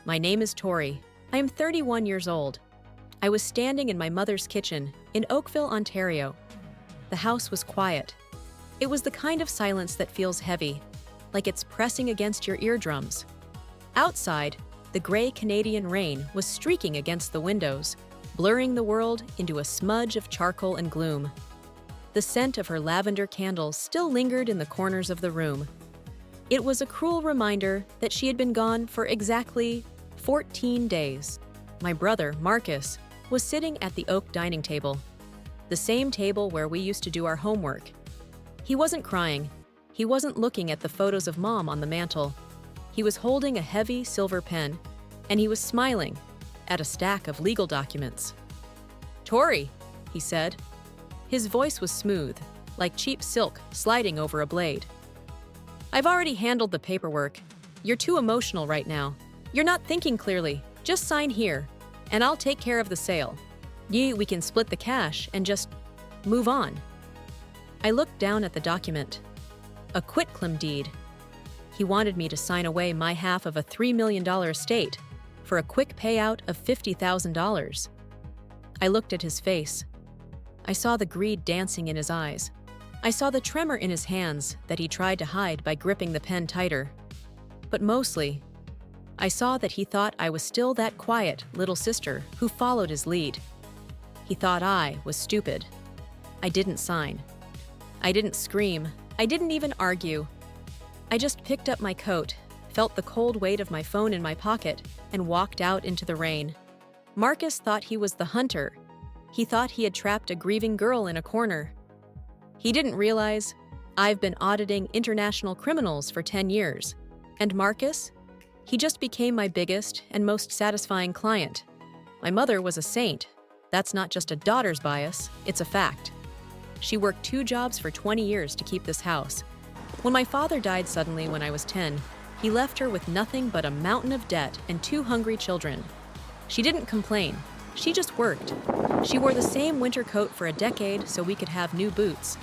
My name is Tori. I am 31 years old. I was standing in my mother's kitchen in Oakville, Ontario. The house was quiet. It was the kind of silence that feels heavy, like it's pressing against your eardrums. Outside, the gray Canadian rain was streaking against the windows, blurring the world into a smudge of charcoal and gloom. The scent of her lavender candles still lingered in the corners of the room. It was a cruel reminder that she had been gone for exactly 14 days. My brother, Marcus, was sitting at the oak dining table, the same table where we used to do our homework. He wasn't crying. He wasn't looking at the photos of Mom on the mantle. He was holding a heavy silver pen, and he was smiling at a stack of legal documents. "Tori," he said. His voice was smooth, like cheap silk sliding over a blade. "I've already handled the paperwork. You're too emotional right now. You're not thinking clearly. Just sign here, and I'll take care of the sale. We can split the cash and just move on." I looked down at the document. A quitclaim deed. He wanted me to sign away my half of a $3 million estate for a quick payout of $50,000. I looked at his face. I saw the greed dancing in his eyes. I saw the tremor in his hands that he tried to hide by gripping the pen tighter. But mostly, I saw that he thought I was still that quiet little sister who followed his lead. He thought I was stupid. I didn't sign. I didn't scream. I didn't even argue. I just picked up my coat, felt the cold weight of my phone in my pocket, and walked out into the rain. Marcus thought he was the hunter. He thought he had trapped a grieving girl in a corner. He didn't realize I've been auditing international criminals for 10 years. And Marcus? He just became my biggest and most satisfying client. My mother was a saint. That's not just a daughter's bias, it's a fact. She worked 2 jobs for 20 years to keep this house. When my father died suddenly when I was 10, he left her with nothing but a mountain of debt and 2 hungry children. She didn't complain. She just worked. She wore the same winter coat for a decade so we could have new boots.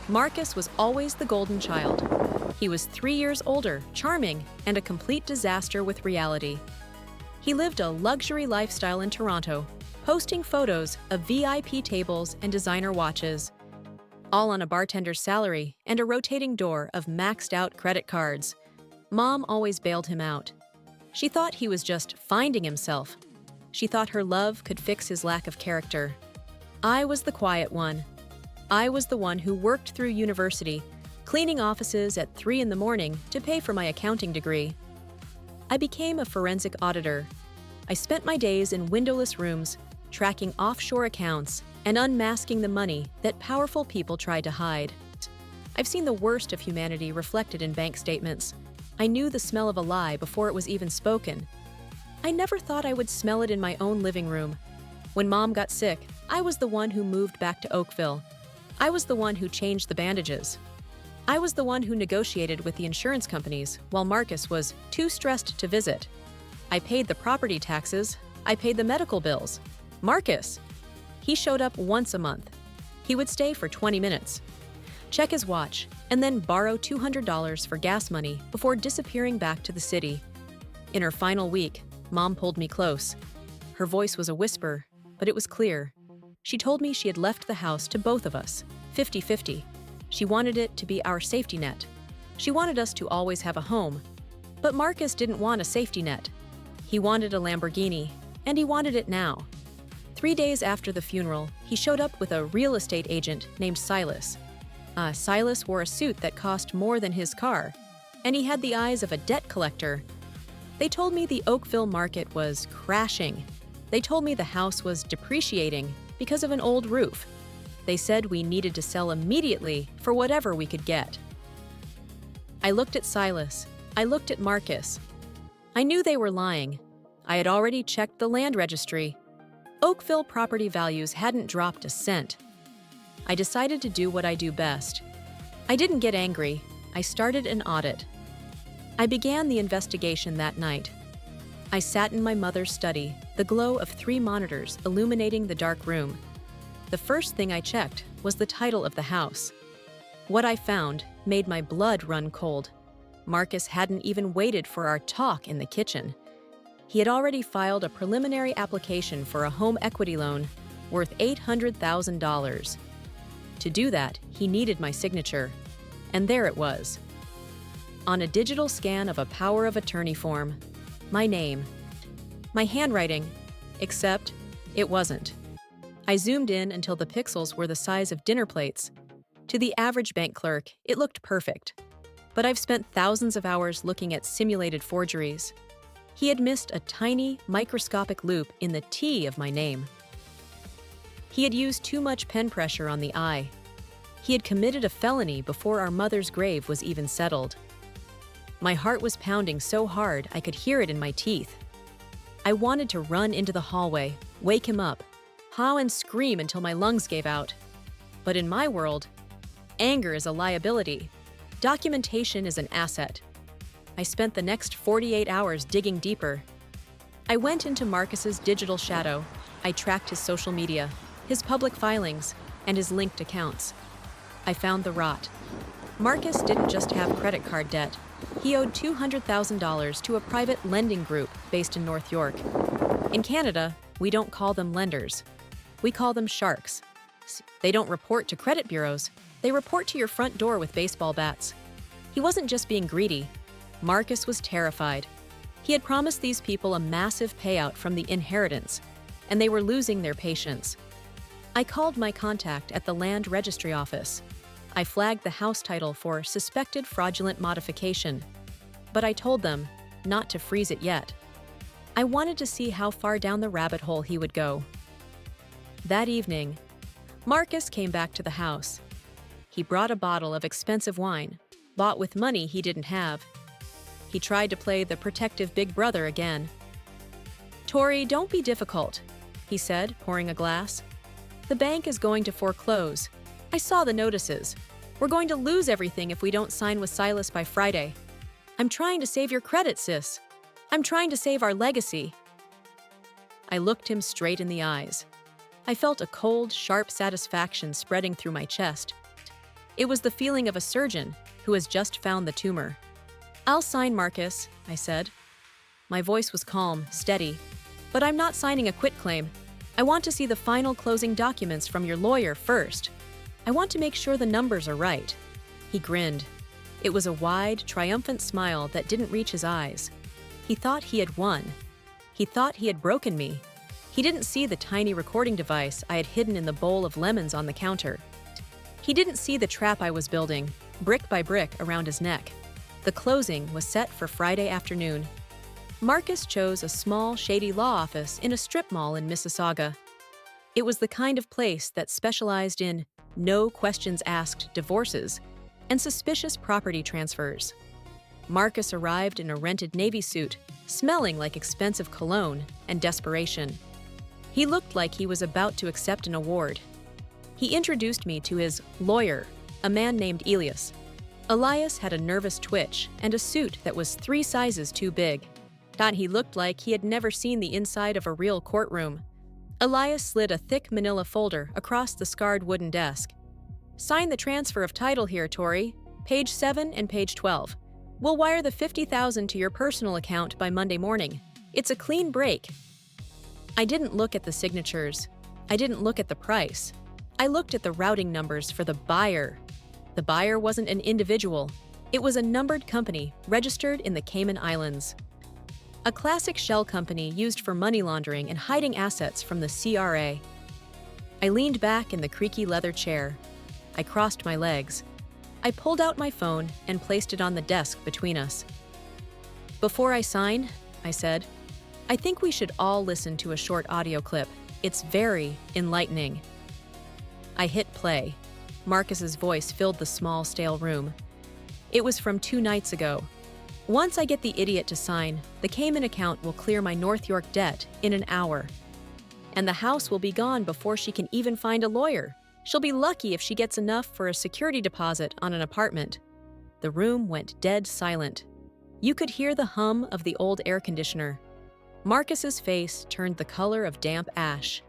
Marcus was always the golden child. He was 3 years older, charming, and a complete disaster with reality. He lived a luxury lifestyle in Toronto, posting photos of VIP tables and designer watches, all on a bartender's salary and a rotating door of maxed-out credit cards. Mom always bailed him out. She thought he was just finding himself. She thought her love could fix his lack of character. I was the quiet one. I was the one who worked through university, cleaning offices at 3 in the morning to pay for my accounting degree. I became a forensic auditor. I spent my days in windowless rooms, tracking offshore accounts and unmasking the money that powerful people tried to hide. I've seen the worst of humanity reflected in bank statements. I knew the smell of a lie before it was even spoken. I never thought I would smell it in my own living room. When Mom got sick, I was the one who moved back to Oakville. I was the one who changed the bandages. I was the one who negotiated with the insurance companies while Marcus was too stressed to visit. I paid the property taxes. I paid the medical bills. Marcus! He showed up once a month. He would stay for 20 minutes, check his watch, and then borrow $200 for gas money before disappearing back to the city. In her final week, Mom pulled me close. Her voice was a whisper, but it was clear. She told me she had left the house to both of us, 50-50. She wanted it to be our safety net. She wanted us to always have a home. But Marcus didn't want a safety net. He wanted a Lamborghini, and he wanted it now. 3 days after the funeral, he showed up with a real estate agent named Silas. Silas wore a suit that cost more than his car, and he had the eyes of a debt collector. They told me the Oakville market was crashing. They told me the house was depreciating because of an old roof. They said we needed to sell immediately for whatever we could get. I looked at Silas. I looked at Marcus. I knew they were lying. I had already checked the land registry. Oakville property values hadn't dropped a cent. I decided to do what I do best. I didn't get angry. I started an audit. I began the investigation that night. I sat in my mother's study, the glow of 3 monitors illuminating the dark room. The first thing I checked was the title of the house. What I found made my blood run cold. Marcus hadn't even waited for our talk in the kitchen. He had already filed a preliminary application for a home equity loan worth $800,000. To do that, he needed my signature, and there it was. On a digital scan of a power of attorney form, my name. My handwriting, except it wasn't. I zoomed in until the pixels were the size of dinner plates. To the average bank clerk, it looked perfect. But I've spent thousands of hours looking at simulated forgeries. He had missed a tiny, microscopic loop in the T of my name. He had used too much pen pressure on the I. He had committed a felony before our mother's grave was even settled. My heart was pounding so hard I could hear it in my teeth. I wanted to run into the hallway, wake him up, howl and scream until my lungs gave out. But in my world, anger is a liability. Documentation is an asset. I spent the next 48 hours digging deeper. I went into Marcus's digital shadow. I tracked his social media, his public filings, and his linked accounts. I found the rot. Marcus didn't just have credit card debt. He owed $200,000 to a private lending group based in North York. In Canada, we don't call them lenders. We call them sharks. They don't report to credit bureaus. They report to your front door with baseball bats. He wasn't just being greedy. Marcus was terrified. He had promised these people a massive payout from the inheritance, and they were losing their patience. I called my contact at the land registry office. I flagged the house title for suspected fraudulent modification, but I told them not to freeze it yet. I wanted to see how far down the rabbit hole he would go. That evening, Marcus came back to the house. He brought a bottle of expensive wine, bought with money he didn't have. He tried to play the protective big brother again. "Tori, don't be difficult," he said, pouring a glass. "The bank is going to foreclose. I saw the notices. We're going to lose everything if we don't sign with Silas by Friday. I'm trying to save your credit, sis. I'm trying to save our legacy." I looked him straight in the eyes. I felt a cold, sharp satisfaction spreading through my chest. It was the feeling of a surgeon who has just found the tumor. "I'll sign, Marcus," I said. My voice was calm, steady. "But I'm not signing a quitclaim. I want to see the final closing documents from your lawyer first. I want to make sure the numbers are right." He grinned. It was a wide, triumphant smile that didn't reach his eyes. He thought he had won. He thought he had broken me. He didn't see the tiny recording device I had hidden in the bowl of lemons on the counter. He didn't see the trap I was building, brick by brick, around his neck. The closing was set for Friday afternoon. Marcus chose a small, shady law office in a strip mall in Mississauga. It was the kind of place that specialized in no questions asked divorces and suspicious property transfers. Marcus arrived in a rented Navy suit, smelling like expensive cologne and desperation. He looked like he was about to accept an award. He introduced me to his lawyer, a man named Elias. Elias had a nervous twitch and a suit that was 3 sizes too big. Thought he looked like he had never seen the inside of a real courtroom. Elias slid a thick manila folder across the scarred wooden desk. "Sign the transfer of title here, Tori. Page 7 and page 12. We'll wire the $50,000 to your personal account by Monday morning. It's a clean break." I didn't look at the signatures. I didn't look at the price. I looked at the routing numbers for the buyer. The buyer wasn't an individual. It was a numbered company registered in the Cayman Islands. A classic shell company used for money laundering and hiding assets from the CRA. I leaned back in the creaky leather chair. I crossed my legs. I pulled out my phone and placed it on the desk between us. "Before I sign," I said, "I think we should all listen to a short audio clip. It's very enlightening." I hit play. Marcus's voice filled the small, stale room. It was from 2 nights ago. "Once I get the idiot to sign, the Cayman account will clear my North York debt in an hour. And the house will be gone before she can even find a lawyer. She'll be lucky if she gets enough for a security deposit on an apartment." The room went dead silent. You could hear the hum of the old air conditioner. Marcus's face turned the color of damp ash.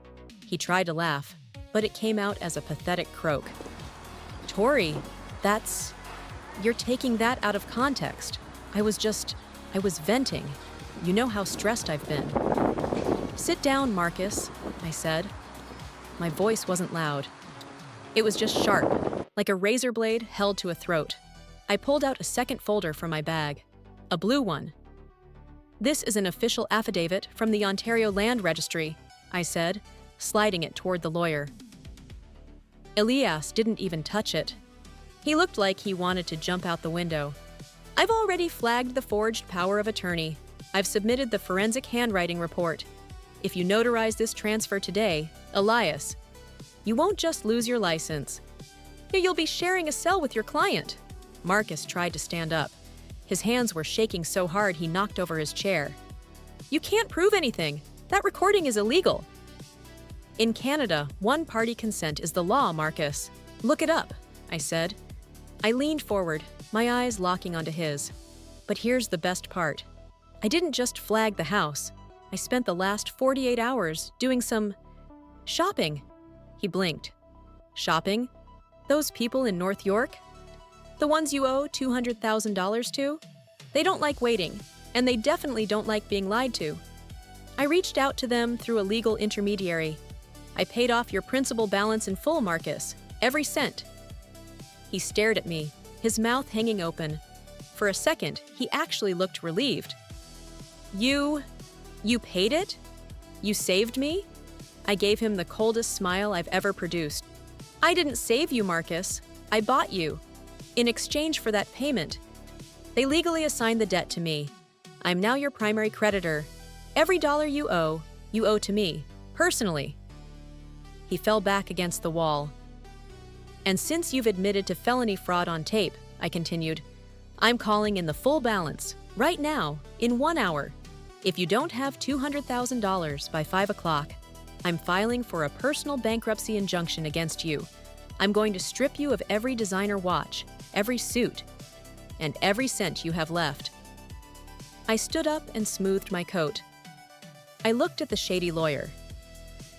He tried to laugh, but it came out as a pathetic croak. "Tori, you're taking that out of context. I was venting." You know how stressed I've been." "Sit down, Marcus," I said. My voice wasn't loud. It was just sharp, like a razor blade held to a throat. I pulled out a second folder from my bag, a blue one. "This is an official affidavit from the Ontario Land Registry," I said, sliding it toward the lawyer. Elias didn't even touch it. He looked like he wanted to jump out the window. "I've already flagged the forged power of attorney. I've submitted the forensic handwriting report. If you notarize this transfer today, Elias, you won't just lose your license. You'll be sharing a cell with your client." Marcus tried to stand up. His hands were shaking so hard he knocked over his chair. "You can't prove anything. That recording is illegal." "In Canada, one-party consent is the law, Marcus. Look it up," I said. I leaned forward, my eyes locking onto his. But here's the best part. I didn't just flag the house. I spent the last 48 hours doing some shopping. He blinked. "Shopping? Those people in North York? The ones you owe $200,000 to? They don't like waiting, and they definitely don't like being lied to. I reached out to them through a legal intermediary. I paid off your principal balance in full, Marcus. Every cent." He stared at me, his mouth hanging open. For a second, he actually looked relieved. You paid it? You saved me?" I gave him the coldest smile I've ever produced. "I didn't save you, Marcus. I bought you. In exchange for that payment. They legally assigned the debt to me. I'm now your primary creditor. Every dollar you owe to me, personally." He fell back against the wall. "And since you've admitted to felony fraud on tape," I continued, "I'm calling in the full balance, right now, in 1 hour. If you don't have $200,000 by 5 o'clock, I'm filing for a personal bankruptcy injunction against you. I'm going to strip you of every designer watch, every suit, and every cent you have left." I stood up and smoothed my coat. I looked at the shady lawyer.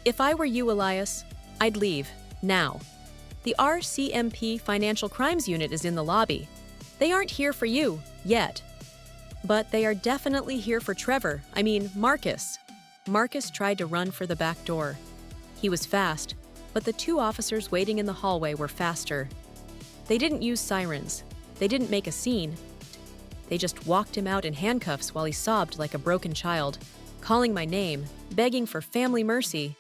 "If I were you, Elias, I'd leave, now. The RCMP Financial Crimes Unit is in the lobby. They aren't here for you, yet. But they are definitely here for Marcus." Marcus tried to run for the back door. He was fast, but the 2 officers waiting in the hallway were faster. They didn't use sirens. They didn't make a scene. They just walked him out in handcuffs while he sobbed like a broken child, calling my name, begging for family mercy.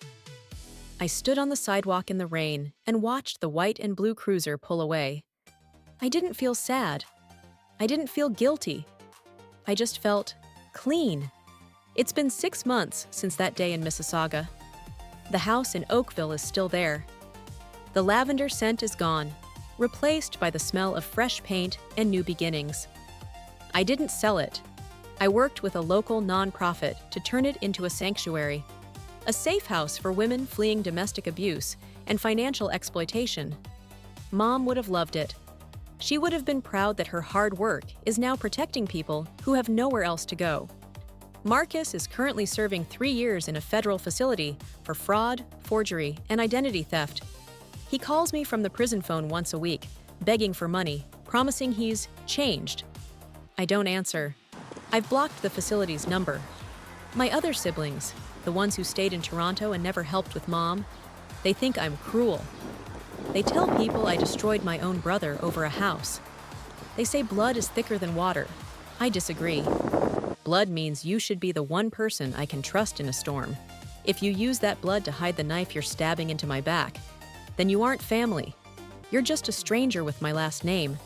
I stood on the sidewalk in the rain and watched the white and blue cruiser pull away. I didn't feel sad. I didn't feel guilty. I just felt clean. It's been 6 months since that day in Mississauga. The house in Oakville is still there. The lavender scent is gone, replaced by the smell of fresh paint and new beginnings. I didn't sell it. I worked with a local nonprofit to turn it into a sanctuary, a safe house for women fleeing domestic abuse and financial exploitation. Mom would have loved it. She would have been proud that her hard work is now protecting people who have nowhere else to go. Marcus is currently serving 3 years in a federal facility for fraud, forgery, and identity theft. He calls me from the prison phone once a week, begging for money, promising he's changed. I don't answer. I've blocked the facility's number. My other siblings, the ones who stayed in Toronto and never helped with Mom, they think I'm cruel. They tell people I destroyed my own brother over a house. They say blood is thicker than water. I disagree. Blood means you should be the one person I can trust in a storm. If you use that blood to hide the knife you're stabbing into my back, then you aren't family. You're just a stranger with my last name,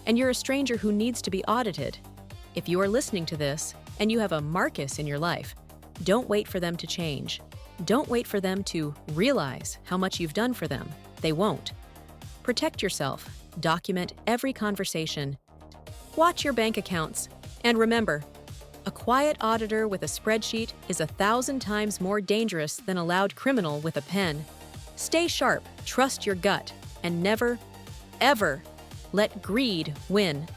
and you're a stranger who needs to be audited. If you are listening to this and you have a Marcus in your life, don't wait for them to change. Don't wait for them to realize how much you've done for them. They won't. Protect yourself. Document every conversation. Watch your bank accounts. And remember, a quiet auditor with a spreadsheet is 1,000 times more dangerous than a loud criminal with a pen. Stay sharp, trust your gut, and never, ever let greed win.